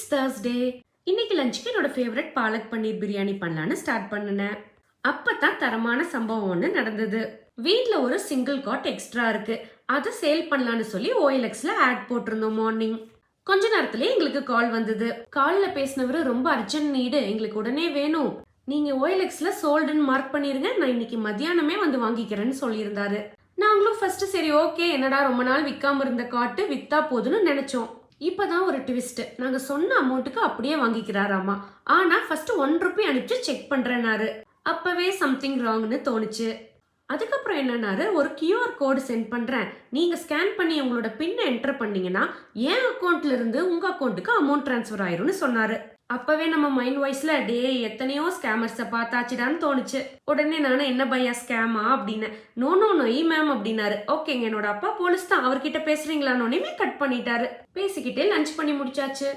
It's Thursday. இன்னைக்கு லஞ்சுக்கு என்னோட ஃபேவரட் பாலக் பன்னீர் பிரியாணி பண்ணலான்னு ஸ்டார்ட் பண்ணினேன். அப்பதான் தரமான சம்பவம் ஒன்று நடந்தது. வீட்டில் ஒரு சிங்கிள் காட் எக்ஸ்ட்ரா இருக்கு. அதை சேல் பண்ணலான்னு சொல்லி OLXல ஆட் போட்டிருந்தோம் மார்னிங். கொஞ்ச நேரத்துல எங்களுக்கு கால் வந்தது. கால்ல பேசினவரு ரொம்ப அர்ஜென்ட் நீடு, எங்களுக்கு உடனே வேணும், நீங்க OLXல சோல்டுன்னு மார்க் பண்ணிருங்க, நான் இன்னைக்கு மத்தியானமே வந்து வாங்கிக்கிறேன்னு சொல்லியிருந்தாரு. நாங்களும் ஃபர்ஸ்ட் சரி ஓகே, என்னடா ரொம்ப நாள் விற்காம இருந்த காட்டு வித்தா போதுன்னு நினைச்சோம். இப்பதான் ஒரு ட்விஸ்ட், நாங்க சொன்ன அமௌண்ட்டுக்கு அப்படியே வாங்கிக்கிறாராமா. ஆனா ஃபர்ஸ்ட் ₹1 அனுப்பிச்சு செக் பண்றேனாரு. அப்பவே சம்திங் ராங்னு தோணுச்சு. அதுக்கப்புறம் என்னன்னாரு, ஒரு QR கோடு சென்ட் பண்றேன், நீங்க ஸ்கேன் பண்ணி உங்களோட பின்னை என்டர் பண்ணீங்கன்னா என் அக்கௌண்ட்ல இருந்து உங்க அக்கௌண்ட்டுக்கு அமௌண்ட் டிரான்ஸ்ஃபர் ஆயிரும்னு சொன்னாரு. அப்பவே நம்ம மைண்ட் வாய்ஸ்ல டே எத்தனையோ ஸ்கேமர்ஸை பார்த்தாச்சுடான்னு தோணுச்சு. உடனே நானும் என்ன பையா ஸ்கேமா அப்படின்னு, நோ நோ நோ மேம் அப்படின்னாரு. ஓகேங்க, என்னோட அப்பா போலீஸ் தான், அவர்கிட்ட பேசுறீங்களான்னு கட் பண்ணிட்டாரு. பேசிக்கிட்டே லஞ்ச் பண்ணி முடிச்சாச்சு.